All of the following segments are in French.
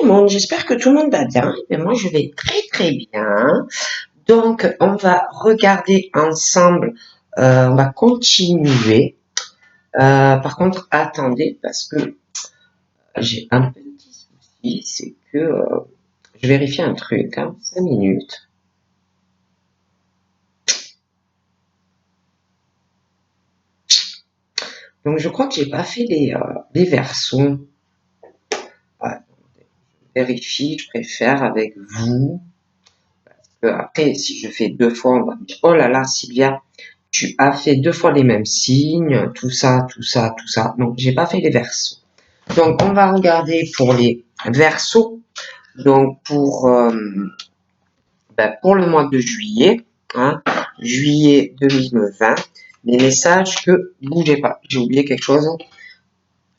tout le monde, j'espère que tout le monde va bien. Et moi, je vais très très bien. Donc, on va regarder ensemble, on va continuer. Par contre, attendez, parce que j'ai un petit souci, c'est que je vérifie un truc, 5 minutes. Donc, je crois que j'ai pas fait les versos. Ouais, je vérifie, je préfère avec vous. Après, si je fais 2 fois, on va me dire, oh là là, Sylvia, tu as fait 2 fois les mêmes signes, tout ça, tout ça, tout ça. Donc, j'ai pas fait les versos. Donc, on va regarder pour les versos. Donc, pour le mois de juillet, juillet 2020, les messages que, bougez pas, j'ai oublié quelque chose.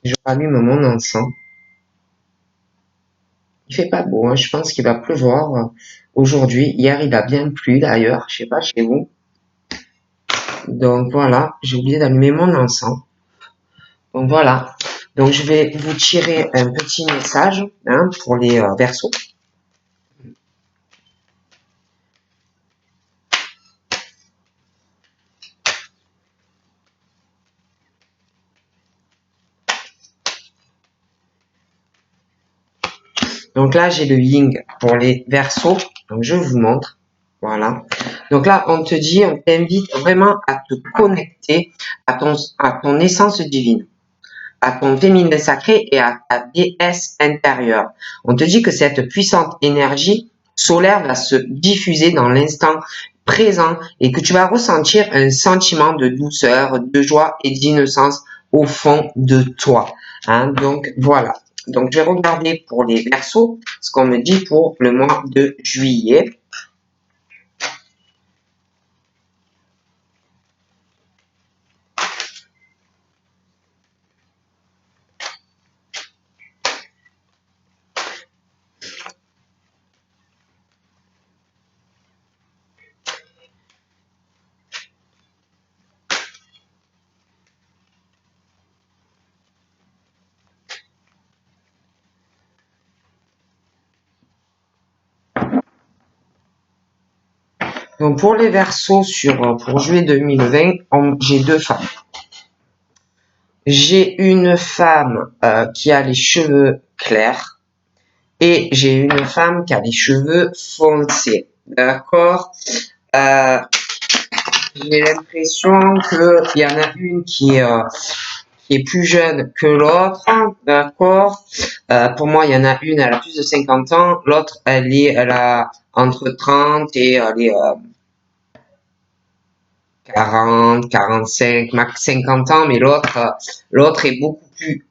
Je rallume mon encens. Il fait pas beau, je pense qu'il va pleuvoir aujourd'hui. Hier, il a bien plu d'ailleurs, je sais pas chez vous. Donc voilà, j'ai oublié d'allumer mon encens. Donc voilà. Donc je vais vous tirer un petit message pour les versos. Donc là, j'ai le Ying pour les versos. Donc je vous montre. Voilà. Donc là, on te dit, on t'invite vraiment à te connecter à ton essence divine, à ton féminin sacré et à ta déesse intérieure. On te dit que cette puissante énergie solaire va se diffuser dans l'instant présent et que tu vas ressentir un sentiment de douceur, de joie et d'innocence au fond de toi. Donc voilà. Donc je vais regarder pour les versos ce qu'on me dit pour le mois de juillet. Donc pour les versos pour juillet 2020, j'ai 2 femmes. J'ai une femme qui a les cheveux clairs et j'ai une femme qui a les cheveux foncés. D'accord. J'ai l'impression qu'il y en a une qui est plus jeune que l'autre. D'accord. Pour moi, il y en a une, elle a plus de 50 ans. L'autre, elle a entre 30 et elle est 40, 45, max 50 ans, mais l'autre est beaucoup plus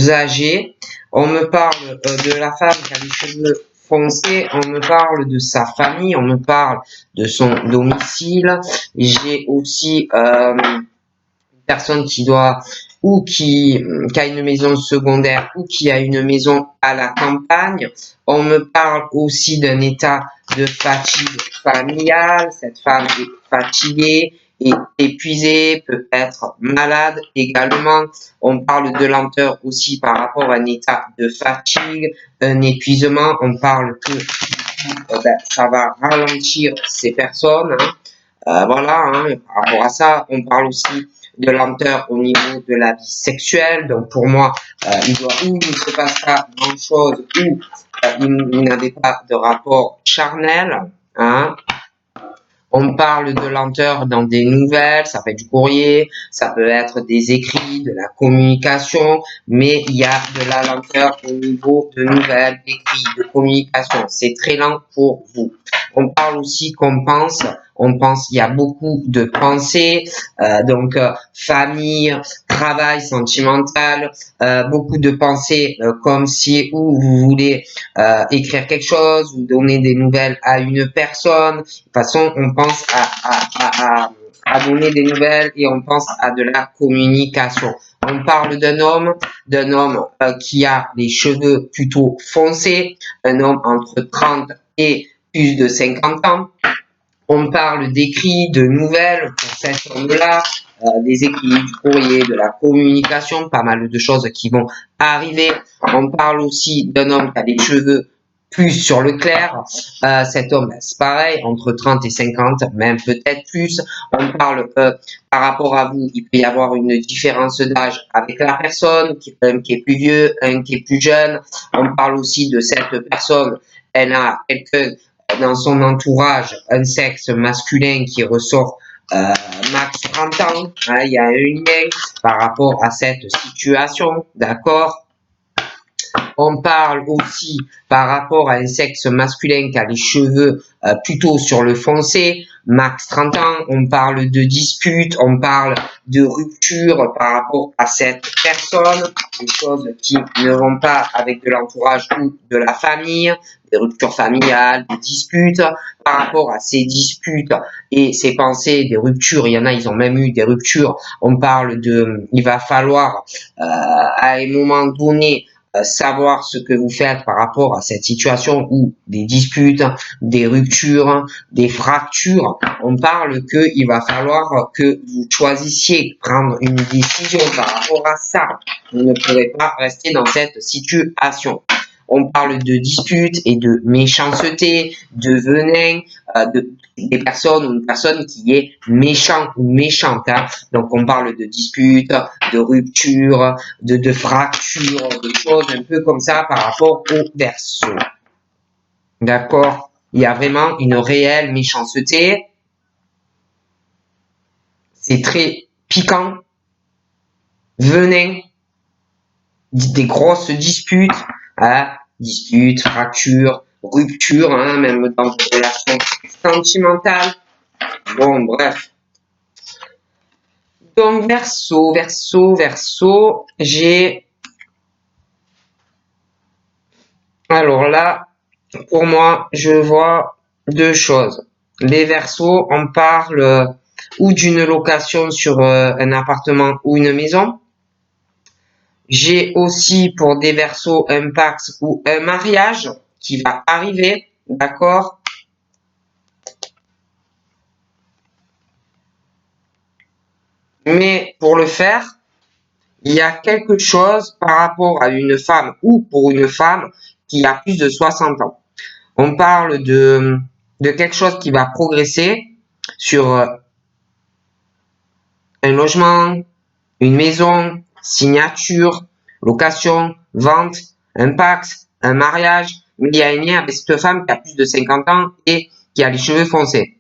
âgé. On me parle de la femme qui a les cheveux foncés, on me parle de sa famille, on me parle de son domicile. J'ai aussi une personne qui a une maison secondaire ou qui a une maison à la campagne. On me parle aussi d'un état de fatigue familiale. Cette femme est fatiguée, est épuisée, peut être malade également. On parle de lenteur aussi par rapport à un état de fatigue, un épuisement. On parle que ça va ralentir ces personnes. Voilà, par rapport à ça, on parle aussi de lenteur au niveau de la vie sexuelle. Donc pour moi, il ne se passe pas grand-chose ou vous n'avez pas de rapport charnel. On parle de lenteur dans des nouvelles, ça peut être du courrier, ça peut être des écrits, de la communication, mais il y a de la lenteur au niveau de nouvelles, d'écrits, de communication. C'est très lent pour vous. On parle aussi qu'on pense, il y a beaucoup de pensées, famille, travail sentimental, beaucoup de pensées comme si où vous voulez écrire quelque chose ou donner des nouvelles à une personne. De toute façon, on pense à donner des nouvelles et on pense à de la communication. On parle d'un homme qui a les cheveux plutôt foncés, un homme entre 30 et plus de 50 ans. On parle d'écrits, de nouvelles pour cet homme-là. des écrits, du courrier, de la communication, pas mal de choses qui vont arriver. On parle aussi d'un homme qui a des cheveux plus sur le clair. Cet homme, c'est pareil, entre 30 et 50, même peut-être plus. On parle par rapport à vous, il peut y avoir une différence d'âge avec la personne, un qui est plus vieux, un qui est plus jeune. On parle aussi de cette personne, elle a quelqu'un dans son entourage, un sexe masculin qui ressort max 30 ans. Hein, il y a un lien par rapport à cette situation, d'accord? On parle aussi par rapport à un sexe masculin qui a les cheveux plutôt sur le foncé, max 30 ans. On parle de dispute, on parle de rupture par rapport à cette personne, des choses qui ne vont pas avec de l'entourage ou de la famille, des ruptures familiales, des disputes. Par rapport à ces disputes et ces pensées, des ruptures, il y en a, ils ont même eu des ruptures. On parle de, il va falloir à un moment donné savoir ce que vous faites par rapport à cette situation ou des disputes, des ruptures, des fractures. On parle qu'il va falloir que vous choisissiez prendre une décision par rapport à ça. Vous ne pourrez pas rester dans cette situation. On parle de disputes et de méchanceté, de venin, des personnes ou une personne qui est méchant ou méchante. Hein. Donc on parle de disputes, de rupture, de fractures, de choses un peu comme ça par rapport au Verseau. D'accord? Il y a vraiment une réelle méchanceté. C'est très piquant, venin, des grosses disputes, hein, disputes, fractures, ruptures, hein, même dans une relation sentimentale. Bon, bref. Donc, Verseau, j'ai... Alors là, pour moi, je vois deux choses. Les Verseaux, on parle ou d'une location sur un appartement ou une maison. J'ai aussi pour des Verseaux un Pax ou un mariage qui va arriver, d'accord? Mais pour le faire, il y a quelque chose par rapport à une femme ou pour une femme qui a plus de 60 ans. On parle de quelque chose qui va progresser sur un logement, une maison, signature, location, vente, un Pax, un mariage. Mais il y a un lien avec cette femme qui a plus de 50 ans et qui a les cheveux foncés.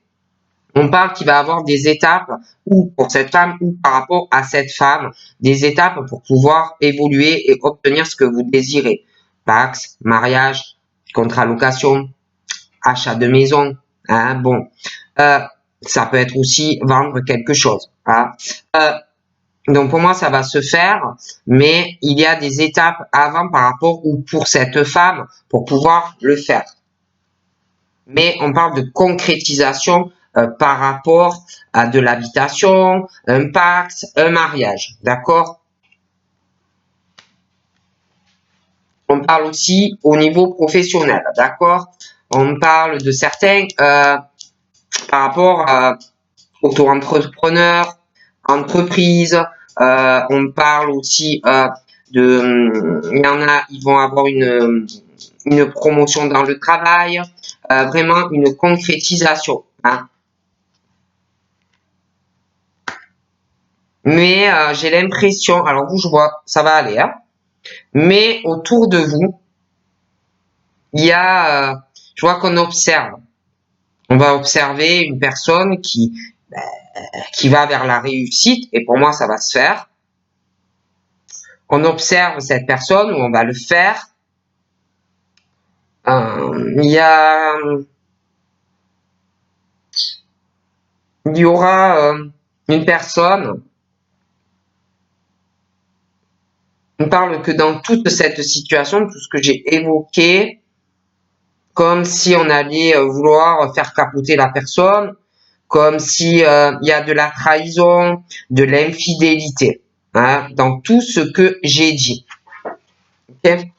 On parle qu'il va avoir des étapes ou pour cette femme ou par rapport à cette femme, des étapes pour pouvoir évoluer et obtenir ce que vous désirez. Pax, mariage, contrat location, achat de maison. Hein, bon, ça peut être aussi vendre quelque chose. Hein. Donc pour moi, ça va se faire, mais il y a des étapes avant par rapport ou pour cette femme pour pouvoir le faire. Mais on parle de concrétisation par rapport à de l'habitation, un pacte, un mariage. D'accord? On parle aussi au niveau professionnel. D'accord? On parle de certains par rapport à auto-entrepreneurs, entreprises. On parle aussi il y en a, ils vont avoir une promotion dans le travail, vraiment une concrétisation. Hein. Mais j'ai l'impression, alors vous, je vois, ça va aller, hein, mais autour de vous, il y a, je vois qu'on observe. On va observer une personne qui va vers la réussite, et pour moi, ça va se faire. On observe cette personne où on va le faire. Il y aura une personne. On parle que dans toute cette situation, tout ce que j'ai évoqué, comme si on allait vouloir faire capoter la personne, comme si il y a de la trahison, de l'infidélité, hein, dans tout ce que j'ai dit. Okay.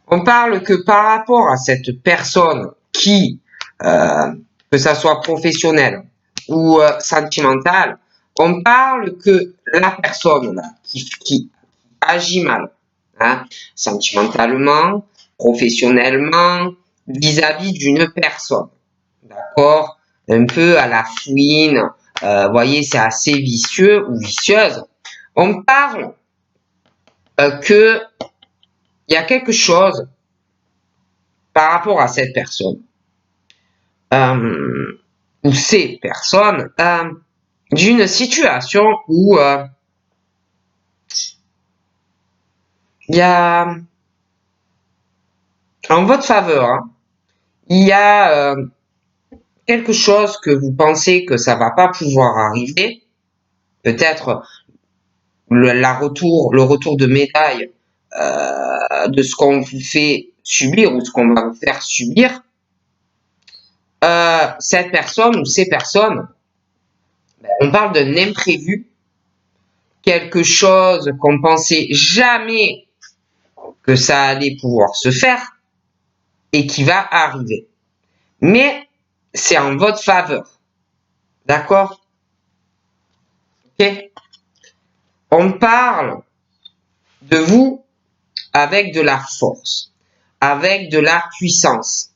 On parle que par rapport à cette personne qui, que ça soit professionnelle ou sentimentale, On parle que la personne là, qui agit mal, hein, sentimentalement, professionnellement, vis-à-vis d'une personne, d'accord, un peu à la fouine, voyez, c'est assez vicieux ou vicieuse. On parle que il y a quelque chose par rapport à cette personne ou ces personnes d'une situation où il y a en votre faveur, hein, il y a quelque chose que vous pensez que ça va pas pouvoir arriver, peut-être le retour de médaille de ce qu'on vous fait subir ou ce qu'on va vous faire subir, cette personne ou ces personnes, on parle d'un imprévu, quelque chose qu'on pensait jamais que ça allait pouvoir se faire et qui va arriver. Mais c'est en votre faveur. D'accord? Ok? On parle de vous avec de la force, avec de la puissance.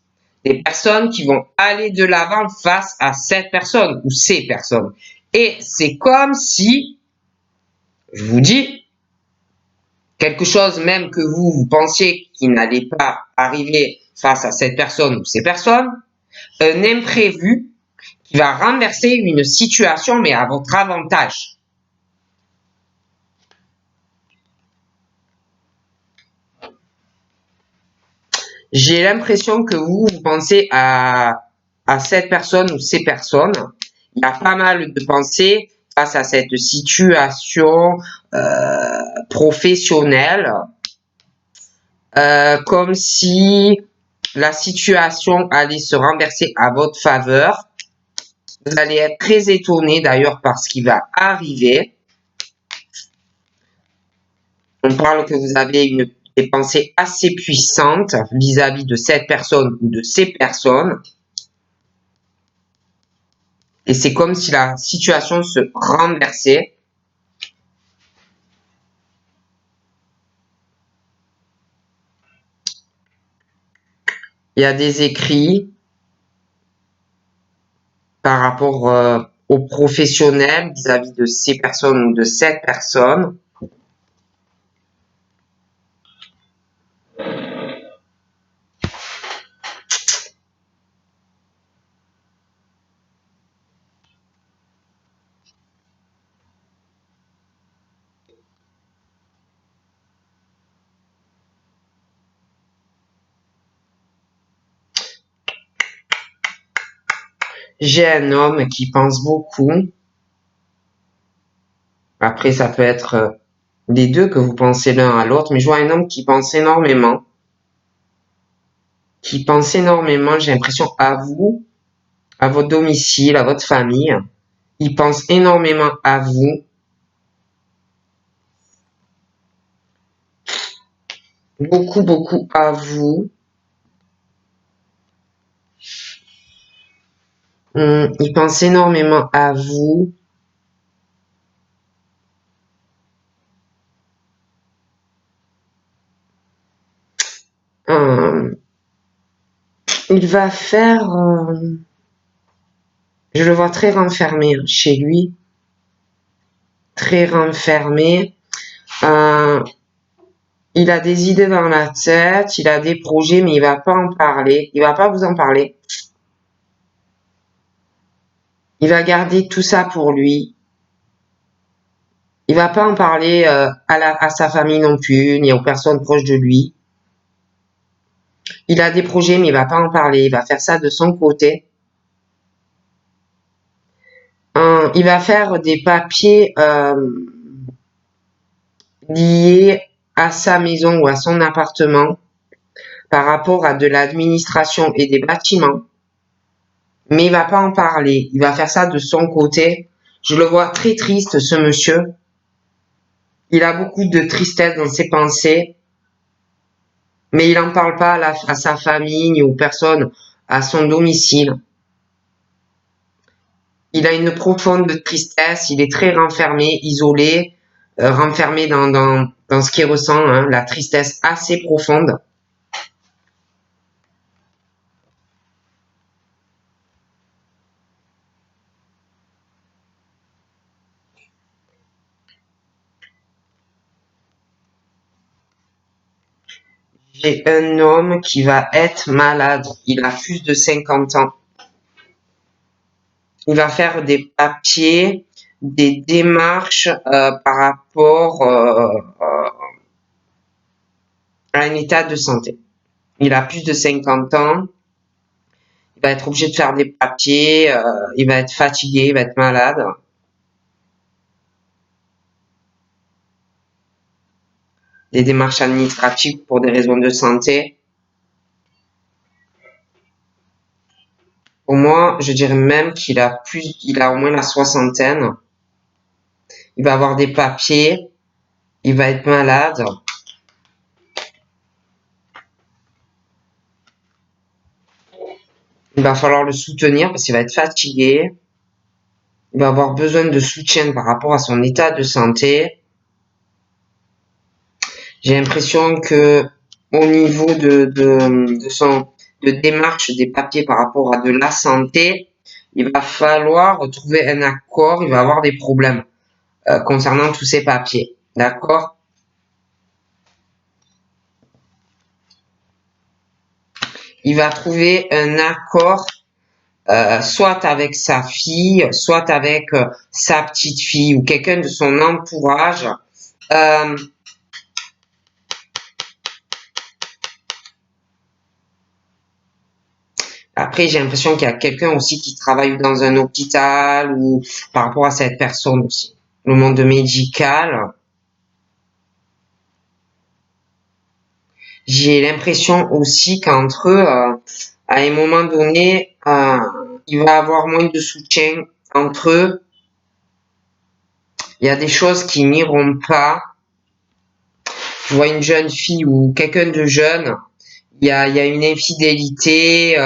Des personnes qui vont aller de l'avant face à cette personne ou ces personnes. Et c'est comme si, je vous dis, quelque chose même que vous pensiez qui n'allait pas arriver face à cette personne ou ces personnes, un imprévu qui va renverser une situation mais à votre avantage. J'ai l'impression que vous pensez à cette personne ou ces personnes. Il y a pas mal de pensées face à cette situation professionnelle, comme si la situation allait se renverser à votre faveur. Vous allez être très étonné d'ailleurs par ce qui va arriver. On parle que vous avez des pensées assez puissantes vis-à-vis de cette personne ou de ces personnes. Et c'est comme si la situation se renversait. Il y a des écrits par rapport aux professionnels vis-à-vis de ces personnes ou de cette personne. J'ai un homme qui pense beaucoup. Après, ça peut être les deux que vous pensez l'un à l'autre, mais je vois un homme qui pense énormément. Qui pense énormément, j'ai l'impression, à vous, à votre domicile, à votre famille. Il pense énormément à vous. Beaucoup, beaucoup à vous. Il pense énormément à vous. Il va faire... je le vois très renfermé chez lui. Très renfermé. Il a des idées dans la tête, il a des projets, mais il va pas en parler. Il va pas vous en parler. Il va garder tout ça pour lui. Il va pas en parler à sa famille non plus, ni aux personnes proches de lui. Il a des projets, mais il va pas en parler. Il va faire ça de son côté. Il va faire des papiers liés à sa maison ou à son appartement par rapport à de l'administration et des bâtiments. Mais il va pas en parler. Il va faire ça de son côté. Je le vois très triste, ce monsieur. Il a beaucoup de tristesse dans ses pensées. Mais il n'en parle pas à sa famille ni aux personnes à son domicile. Il a une profonde tristesse, il est très renfermé, isolé, renfermé dans ce qu'il ressent, hein, la tristesse assez profonde. J'ai un homme qui va être malade, il a plus de 50 ans. Il va faire des papiers, des démarches par rapport à un état de santé. Il a plus de 50 ans, il va être obligé de faire des papiers, il va être fatigué, il va être malade. Des démarches administratives pour des raisons de santé. Pour moi, je dirais même qu'il a il a au moins la soixantaine. Il va avoir des papiers, il va être malade. Il va falloir le soutenir parce qu'il va être fatigué. Il va avoir besoin de soutien par rapport à son état de santé. J'ai l'impression que au niveau de démarche des papiers par rapport à de la santé, il va falloir trouver un accord, il va avoir des problèmes concernant tous ces papiers. D'accord? Il va trouver un accord soit avec sa fille, soit avec sa petite fille ou quelqu'un de son entourage. Euh, Après, j'ai l'impression qu'il y a quelqu'un aussi qui travaille dans un hôpital ou par rapport à cette personne aussi. Le monde médical, j'ai l'impression aussi qu'entre eux, à un moment donné, il va avoir moins de soutien entre eux. Il y a des choses qui n'iront pas. Je vois une jeune fille ou quelqu'un de jeune, il y a une infidélité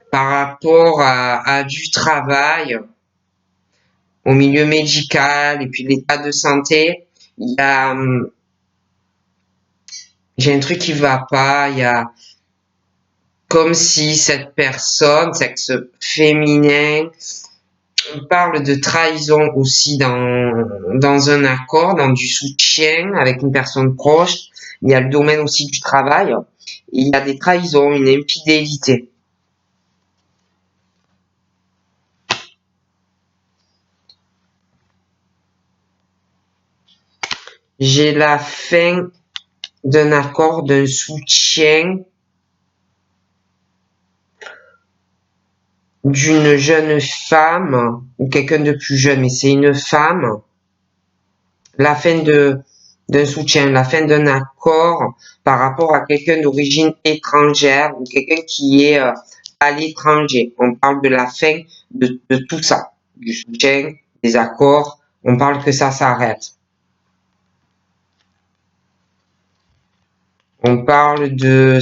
par rapport à du travail au milieu médical et puis l'état de santé. Il y a, j'ai un truc qui va pas. Il y a comme si cette personne, sexe féminin, on parle de trahison aussi dans un accord, dans du soutien avec une personne proche. Il y a le domaine aussi du travail. Il y a des trahisons, une infidélité. J'ai la fin d'un accord, d'un soutien d'une jeune femme ou quelqu'un de plus jeune, mais c'est une femme. La fin d'un soutien, la fin d'un accord par rapport à quelqu'un d'origine étrangère ou quelqu'un qui est à l'étranger. On parle de la fin de tout ça, du soutien, des accords. On parle que ça s'arrête. On parle de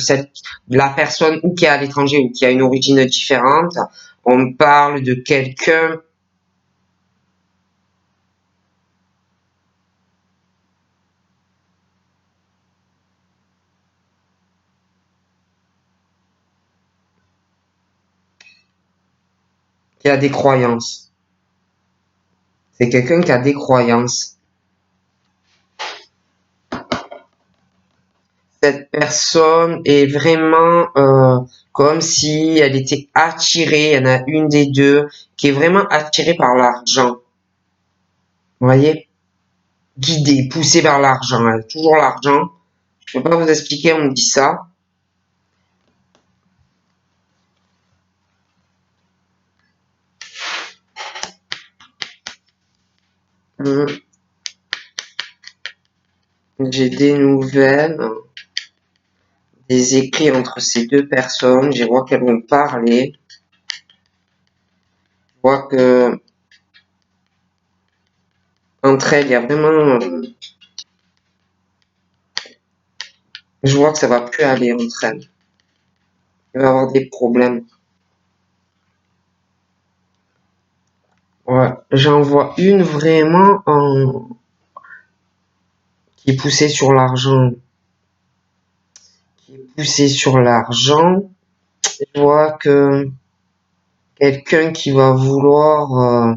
la personne ou qui est à l'étranger ou qui a une origine différente. On parle de quelqu'un qui a des croyances. C'est quelqu'un qui a des croyances. Cette personne est vraiment comme si elle était attirée, il y en a une des deux, qui est vraiment attirée par l'argent. Vous voyez? Guidée, poussée vers l'argent. Elle a toujours l'argent. Je ne peux pas vous expliquer, on me dit ça. Hum, J'ai des nouvelles, des écrits entre ces deux personnes. Je vois qu'elles vont parler. Je vois que entre elles, il y a vraiment... Je vois que ça va plus aller entre elles. Il va y avoir des problèmes. Ouais, j'en vois une vraiment qui est poussée sur l'argent. Qui est poussée sur l'argent. Je vois que quelqu'un qui va vouloir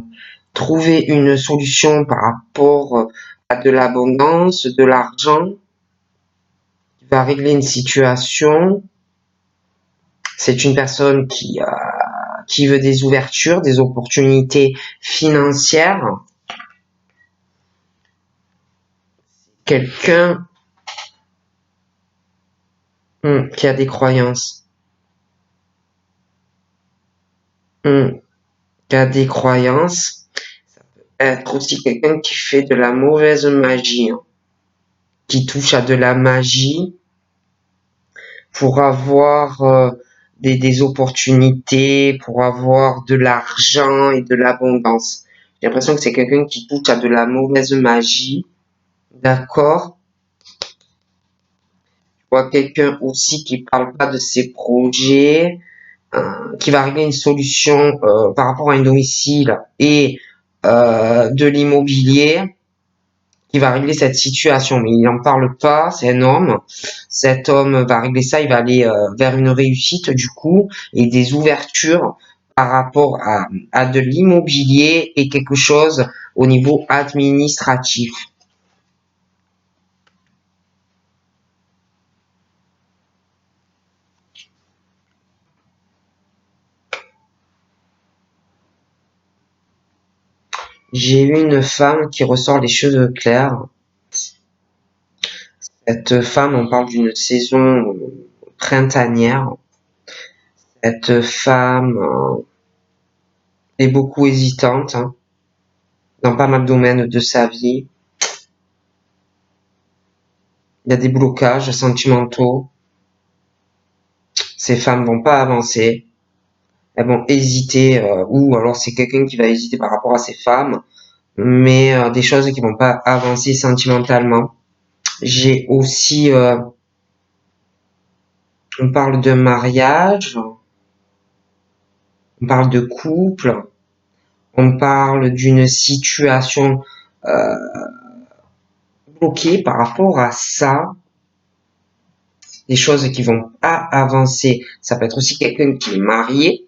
trouver une solution par rapport à de l'abondance, de l'argent, qui va régler une situation. C'est une personne qui veut des ouvertures, des opportunités financières. Quelqu'un qui a des croyances. Qui a des croyances. Être aussi quelqu'un qui fait de la mauvaise magie, hein, qui touche à de la magie pour avoir des opportunités, pour avoir de l'argent et de l'abondance. J'ai l'impression que c'est quelqu'un qui touche à de la mauvaise magie, d'accord? Je vois quelqu'un aussi qui parle pas de ses projets, qui va régler une solution par rapport à un domicile et de l'immobilier, qui va régler cette situation, mais il n'en parle pas, c'est un homme. Cet homme va régler ça, il va aller vers une réussite du coup et des ouvertures par rapport à de l'immobilier et quelque chose au niveau administratif. J'ai eu une femme qui ressort les cheveux clairs. Cette femme, on parle d'une saison printanière. Cette femme est beaucoup hésitante, hein, dans pas mal de domaines de sa vie. Il y a des blocages sentimentaux. Ces femmes vont pas avancer. Elles vont hésiter, ou alors c'est quelqu'un qui va hésiter par rapport à ces femmes, mais des choses qui vont pas avancer sentimentalement. J'ai aussi, on parle de mariage, on parle de couple, on parle d'une situation bloquée par rapport à ça, des choses qui vont pas avancer. Ça peut être aussi quelqu'un qui est marié,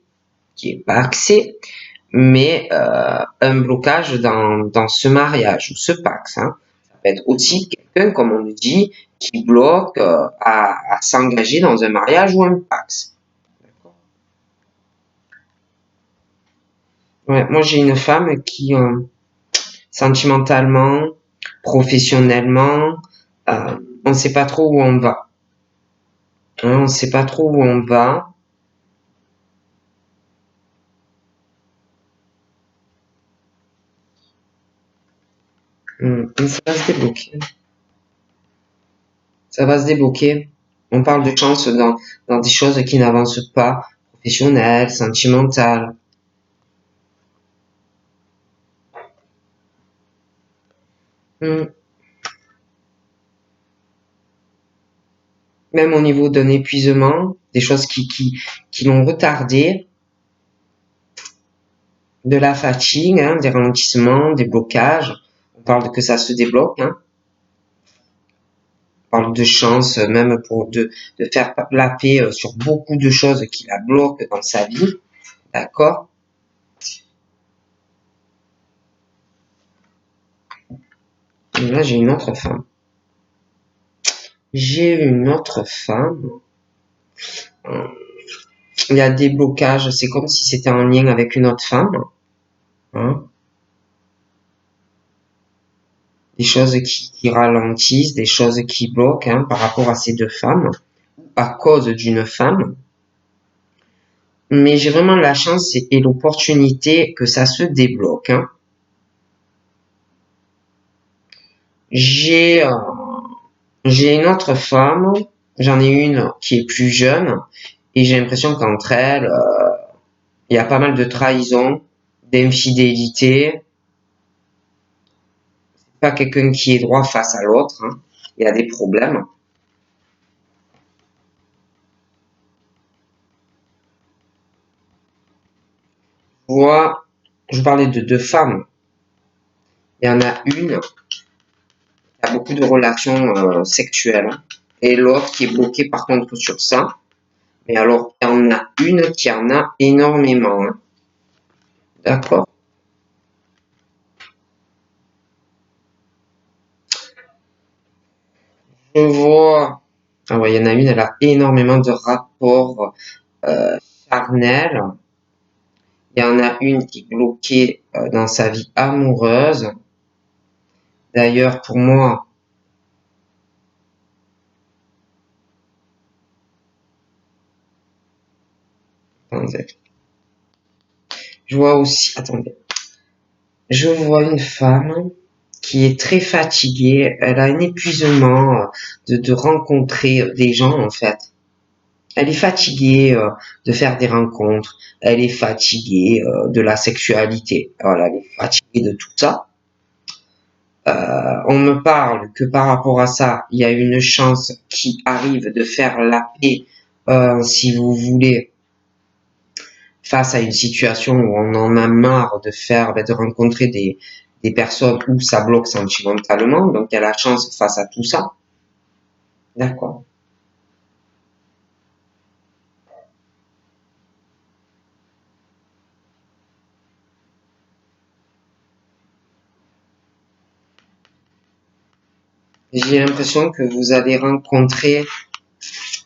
qui est paxé, mais un blocage dans ce mariage ou ce pax. Hein. Ça peut être aussi quelqu'un, comme on le dit, qui bloque à s'engager dans un mariage ou un pax. Ouais, moi, j'ai une femme qui, sentimentalement, professionnellement, on ne sait pas trop où on va. Hein, on ne sait pas trop où on va. Mais ça va se débloquer. Ça va se débloquer. On parle de chance dans des choses qui n'avancent pas, professionnelles, sentimentales. Hmm. Même au niveau d'un épuisement, des choses qui l'ont retardé, de la fatigue, hein, des ralentissements, des blocages. On parle que ça se débloque. Hein. On parle de chance, même pour de faire la paix sur beaucoup de choses qui la bloquent dans sa vie. D'accord. Et là, j'ai une autre femme. J'ai une autre femme. Il y a des blocages. C'est comme si c'était en lien avec une autre femme. Hein. Des choses qui ralentissent, des choses qui bloquent hein, par rapport à ces deux femmes, à cause d'une femme. Mais j'ai vraiment la chance et l'opportunité que ça se débloque. Hein. J'ai j'ai une autre femme, j'en ai une qui est plus jeune, et j'ai l'impression qu'entre elles, il y a pas mal de trahison, d'infidélité. Pas quelqu'un qui est droit face à l'autre. Hein. Il y a des problèmes. Je vois je parlais de deux femmes. Il y en a une qui a beaucoup de relations sexuelles et l'autre qui est bloquée par contre sur ça. Mais alors, il y en a une qui en a énormément. Hein. D'accord? Je vois. Ah ouais, il y en a une, elle a énormément de rapports charnels. Il y en a une qui est bloquée dans sa vie amoureuse. D'ailleurs, pour moi, attendez, je vois aussi, attendez, je vois une femme qui est très fatiguée. Elle a un épuisement de rencontrer des gens, en fait. Elle est fatiguée de faire des rencontres. Elle est fatiguée de la sexualité. Voilà, elle est fatiguée de tout ça. On me parle que par rapport à ça, il y a une chance qui arrive de faire la paix, si vous voulez, face à une situation où on en a marre de faire, de rencontrer des personnes où ça bloque sentimentalement. Donc, il y a la chance face à tout ça. D'accord. J'ai l'impression que vous allez rencontrer,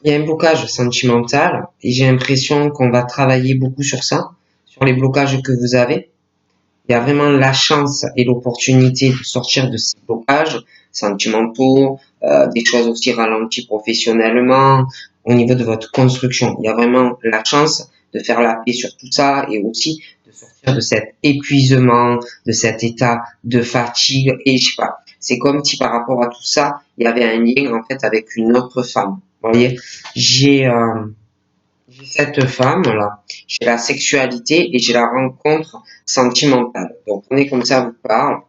il y a un blocage sentimental et j'ai l'impression qu'on va travailler beaucoup sur ça, sur les blocages que vous avez. Il y a vraiment la chance et l'opportunité de sortir de ces blocages sentimentaux, des choses aussi ralenties professionnellement, au niveau de votre construction. Il y a vraiment la chance de faire la paix sur tout ça et aussi de sortir de cet épuisement, de cet état de fatigue et je sais pas. C'est comme si par rapport à tout ça, il y avait un lien en fait avec une autre femme. Vous voyez, j'ai cette femme-là, j'ai la sexualité et j'ai la rencontre sentimentale. Donc, on est comme ça, vous parle.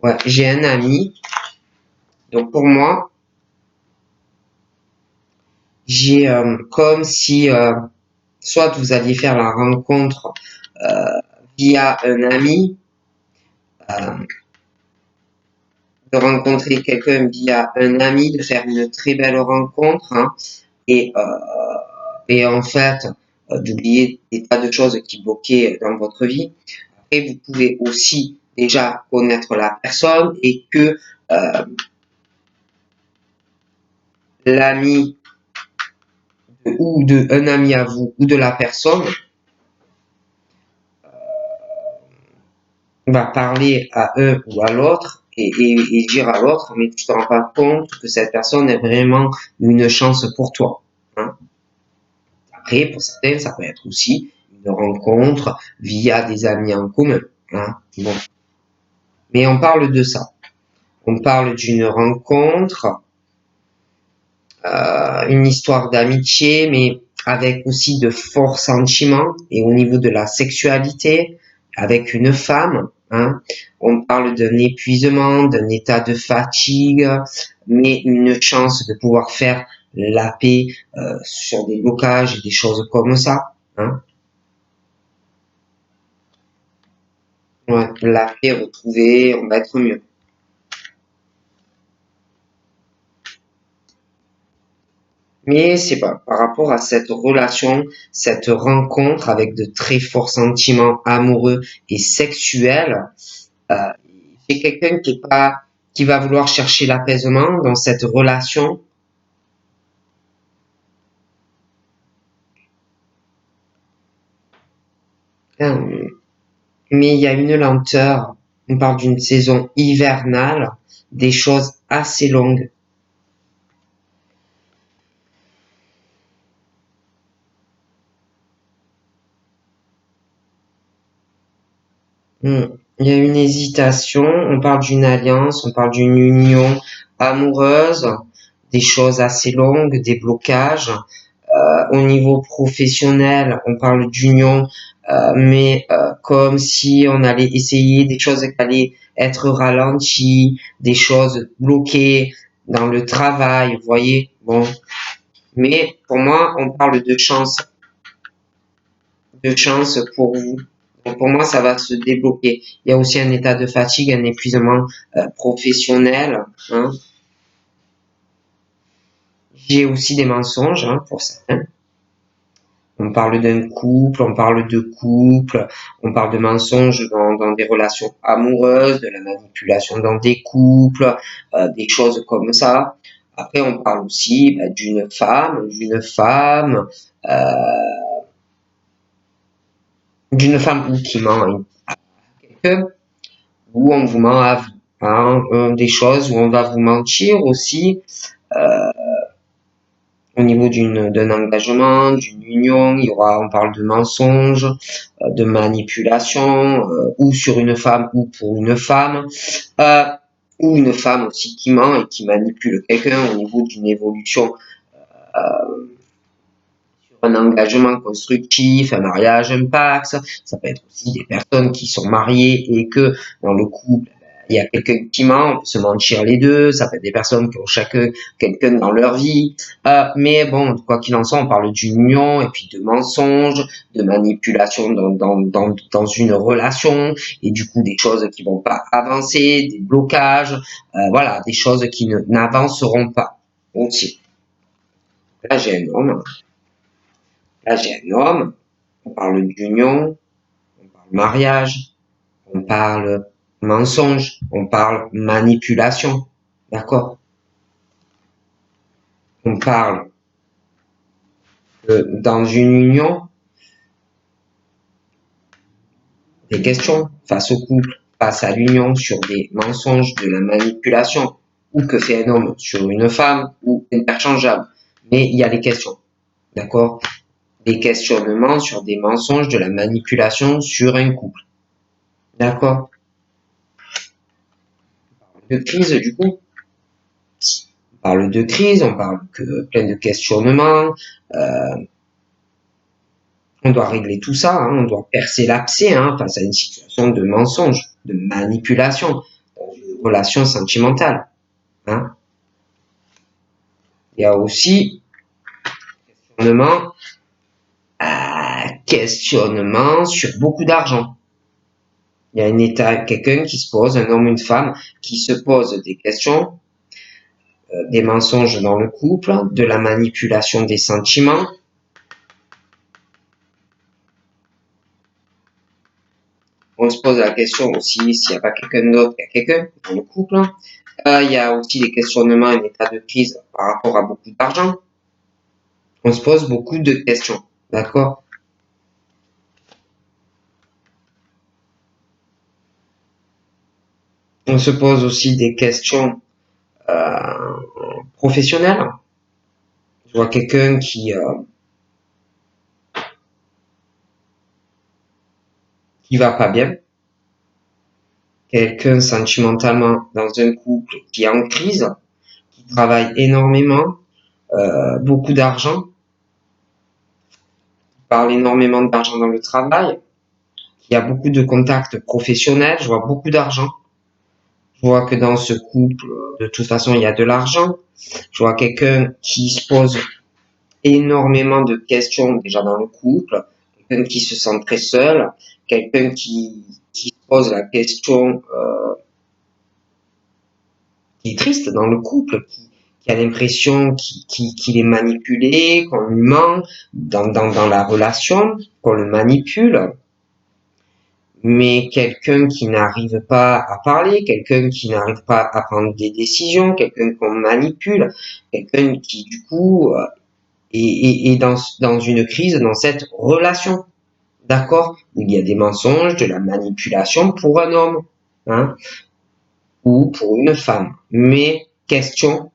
Ouais, j'ai un ami. Donc, pour moi, j'ai comme si soit vous alliez faire la rencontre via un ami, euh, de rencontrer quelqu'un via un ami, de faire une très belle rencontre, hein, et, euh, et en fait, d'oublier des tas de choses qui bloquaient dans votre vie. Et vous pouvez aussi déjà connaître la personne et que euh, l'ami ou de un ami à vous ou de la personne va parler à un ou à l'autre et dire à l'autre mais tu te rends pas compte que cette personne est vraiment une chance pour toi. Hein. Après, pour certains, ça peut être aussi une rencontre via des amis en commun. Hein. Bon. Mais on parle de ça. On parle d'une rencontre une histoire d'amitié, mais avec aussi de forts sentiments et au niveau de la sexualité, avec une femme. Hein, on parle d'un épuisement, d'un état de fatigue, mais une chance de pouvoir faire la paix sur des blocages et des choses comme ça. Hein. Ouais, la paix retrouvée, on va être mieux. Mais c'est pas par rapport à cette relation, cette rencontre avec de très forts sentiments amoureux et sexuels, euh, c'est quelqu'un qui est pas, qui va vouloir chercher l'apaisement dans cette relation. Euh, Mais il y a une lenteur. On parle d'une saison hivernale, des choses assez longues. Hmm. Il y a une hésitation. On parle d'une alliance, on parle d'une union amoureuse, des choses assez longues, des blocages. Au niveau professionnel, on parle d'union, mais comme si on allait essayer des choses qui allaient être ralenties, des choses bloquées dans le travail, vous voyez. Bon, mais pour moi, on parle de chance pour vous, Donc, pour moi, ça va se débloquer. Il y a aussi un état de fatigue, un épuisement professionnel. Hein. J'ai aussi des mensonges pour certains. On parle d'un couple, on parle de couple, on parle de mensonges dans des relations amoureuses, de la manipulation dans des couples, des choses comme ça. Après, on parle aussi d'une femme qui ment à quelqu'un, ou on vous ment à vous. Hein, des choses où on va vous mentir aussi au niveau d'un engagement, d'une union, on parle de mensonges, de manipulation, ou sur une femme ou pour une femme, euh, ou une femme aussi qui ment et qui manipule quelqu'un au niveau d'une évolution sur un engagement constructif, un mariage, un pacte. Ça peut être aussi des personnes qui sont mariées et que dans le couple, il y a quelqu'un qui ment, on peut se mentir les deux, ça peut être des personnes qui ont chacun quelqu'un dans leur vie. Mais bon, quoi qu'il en soit, on parle d'union et puis de mensonges, de manipulation dans une relation, et du coup des choses qui vont pas avancer, des blocages, voilà, des choses qui n'avanceront pas. Aussi. Là, j'ai un homme, on parle d'union, on parle mariage, on parle mensonge, on parle manipulation, d'accord? On parle dans une union, des questions face au couple, face à l'union sur des mensonges, de la manipulation, ou que fait un homme sur une femme, ou interchangeable. Mais il y a les questions, d'accord? Des questionnements sur des mensonges, de la manipulation sur un couple, d'accord? De crise, du coup, on parle de crise, on parle que plein de questionnements, on doit régler tout ça, hein, on doit percer l'abcès face à une situation de mensonge, de manipulation, dans une relation sentimentale. Hein. Il y a aussi questionnement sur beaucoup d'argent. Il y a quelqu'un qui se pose, un homme, une femme, qui se pose des questions, des mensonges dans le couple, de la manipulation des sentiments. On se pose la question aussi s'il n'y a pas quelqu'un d'autre qu'il y a quelqu'un dans le couple. Il y a aussi des questionnements, un état de crise par rapport à beaucoup d'argent. On se pose beaucoup de questions, d'accord? On se pose aussi des questions professionnelles. Je vois quelqu'un qui va pas bien, quelqu'un sentimentalement dans un couple qui est en crise, qui travaille énormément, beaucoup d'argent, parle énormément d'argent dans le travail, qui a beaucoup de contacts professionnels, je vois beaucoup d'argent. Je vois que dans ce couple, de toute façon, il y a de l'argent. Je vois quelqu'un qui se pose énormément de questions déjà dans le couple, quelqu'un qui se sent très seul, quelqu'un qui se pose la question, qui est triste dans le couple, qui a l'impression qu'il est manipulé, qu'on lui ment dans la relation, qu'on le manipule. Mais quelqu'un qui n'arrive pas à parler, quelqu'un qui n'arrive pas à prendre des décisions, quelqu'un qu'on manipule, quelqu'un qui du coup est dans une crise dans cette relation, d'accord? Où il y a des mensonges, de la manipulation pour un homme, hein, ou pour une femme. Mais question,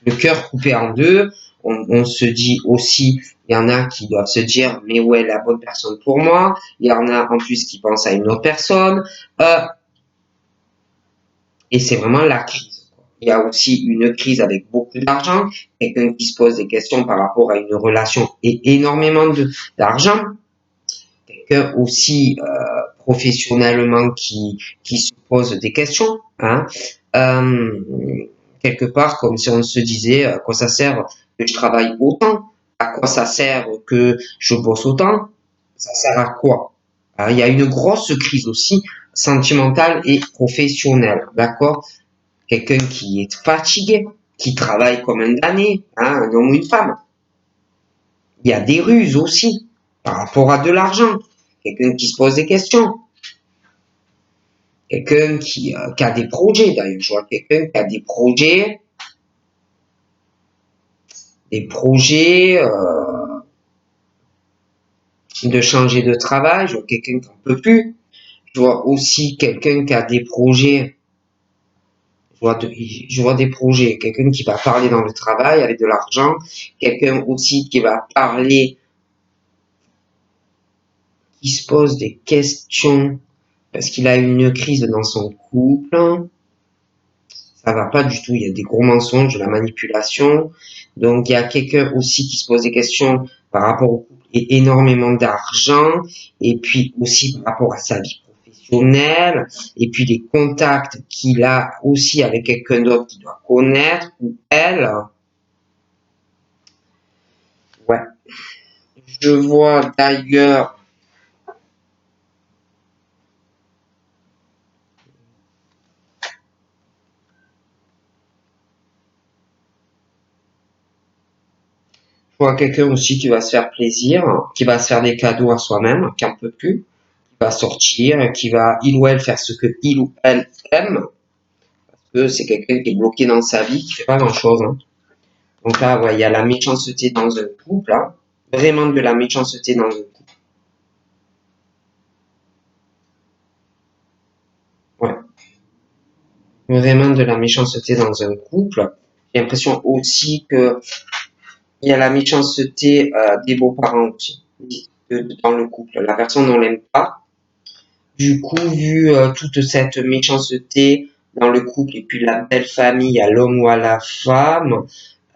le cœur coupé en deux, on se dit aussi, il y en a qui doivent se dire, mais où est la bonne personne pour moi? Il y en a en plus qui pensent à une autre personne. Et c'est vraiment la crise. Il y a aussi une crise avec beaucoup d'argent, quelqu'un qui se pose des questions par rapport à une relation et énormément d'argent, quelqu'un aussi professionnellement qui se pose des questions. Hein. Quelque part, comme si on se disait, à quoi ça sert que je travaille autant? À quoi ça sert que je bosse autant? Ça sert à quoi? Il y a une grosse crise aussi sentimentale et professionnelle, d'accord? Quelqu'un qui est fatigué, qui travaille comme un damné, hein, un homme ou une femme. Il y a des ruses aussi par rapport à de l'argent. Quelqu'un qui se pose des questions. Quelqu'un qui a des projets, d'ailleurs. Je vois quelqu'un qui a des projets de changer de travail. Je vois quelqu'un qui n'en peut plus. Je vois aussi quelqu'un qui a des projets. Je vois des projets. Quelqu'un qui va parler dans le travail avec de l'argent. Quelqu'un aussi qui va parler, qui se pose des questions parce qu'il a une crise dans son couple. Ça va pas du tout. Il y a des gros mensonges, de la manipulation. Donc, il y a quelqu'un aussi qui se pose des questions par rapport au couple et énormément d'argent. Et puis aussi par rapport à sa vie professionnelle. Et puis les contacts qu'il a aussi avec quelqu'un d'autre qu'il doit connaître ou elle. Ouais. Je vois d'ailleurs, je vois quelqu'un aussi qui va se faire plaisir, qui va se faire des cadeaux à soi-même, qui en peut plus, qui va sortir, qui va il ou elle faire ce que il ou elle aime. Que c'est quelqu'un qui est bloqué dans sa vie, qui fait pas grand-chose. Hein. Donc là, ouais, il y a la méchanceté dans un couple, là. Vraiment de la méchanceté dans un couple. Ouais. Vraiment de la méchanceté dans un couple. J'ai l'impression aussi que il y a la méchanceté des beaux-parents aussi, dans le couple. La personne, on l'aime pas. Du coup, vu toute cette méchanceté dans le couple et puis la belle famille à l'homme ou à la femme,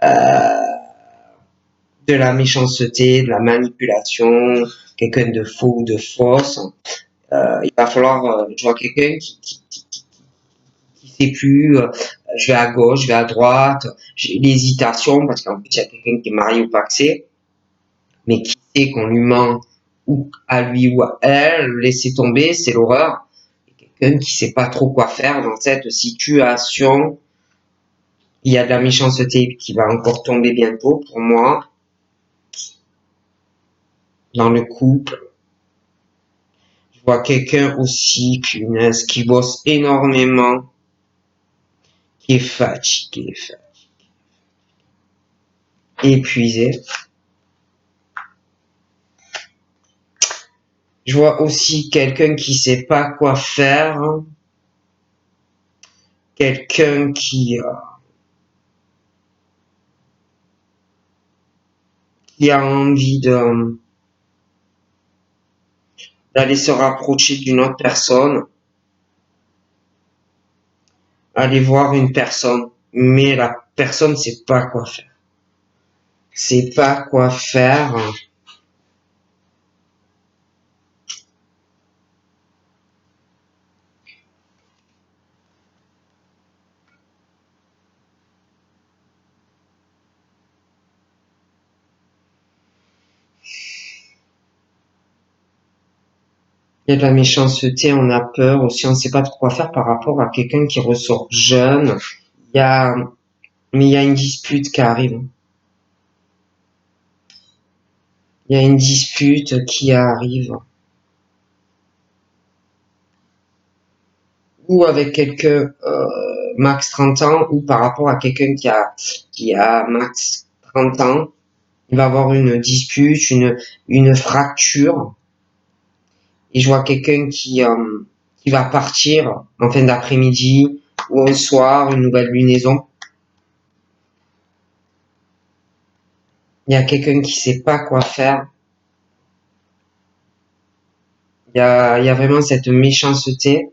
euh, de la méchanceté, de la manipulation, quelqu'un de faux ou de fausse. Il va falloir, je vois quelqu'un qui sait plus, je vais à gauche, je vais à droite, j'ai l'hésitation parce qu'en plus il y a quelqu'un qui est marié ou paxé, mais qui sait qu'on lui ment ou à lui ou à elle, laisser tomber, c'est l'horreur. Quelqu'un qui sait pas trop quoi faire dans cette situation. Il y a de la méchanceté qui va encore tomber bientôt pour moi dans le couple. Je vois quelqu'un aussi, punaise, qui bosse énormément, qui est fatigué, épuisé. Je vois aussi quelqu'un qui sait pas quoi faire, quelqu'un qui a envie d'aller se rapprocher d'une autre personne, aller voir une personne, mais la personne sait pas quoi faire. Sait pas quoi faire. Il y a de la méchanceté, on a peur aussi, on ne sait pas trop quoi faire par rapport à quelqu'un qui ressort jeune. Il y a, mais il y a une dispute qui arrive. Il y a une dispute qui arrive. Ou avec quelqu'un max 30 ans, ou par rapport à quelqu'un qui a max 30 ans. Il va avoir une dispute, une fracture. Et je vois quelqu'un qui va partir en fin d'après-midi ou un soir, une nouvelle lunaison. Il y a quelqu'un qui sait pas quoi faire. Il y a vraiment cette méchanceté.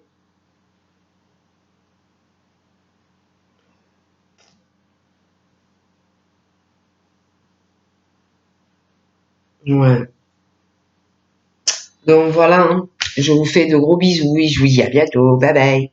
Ouais. Donc voilà, hein. Je vous fais de gros bisous et je vous dis à bientôt. Bye bye.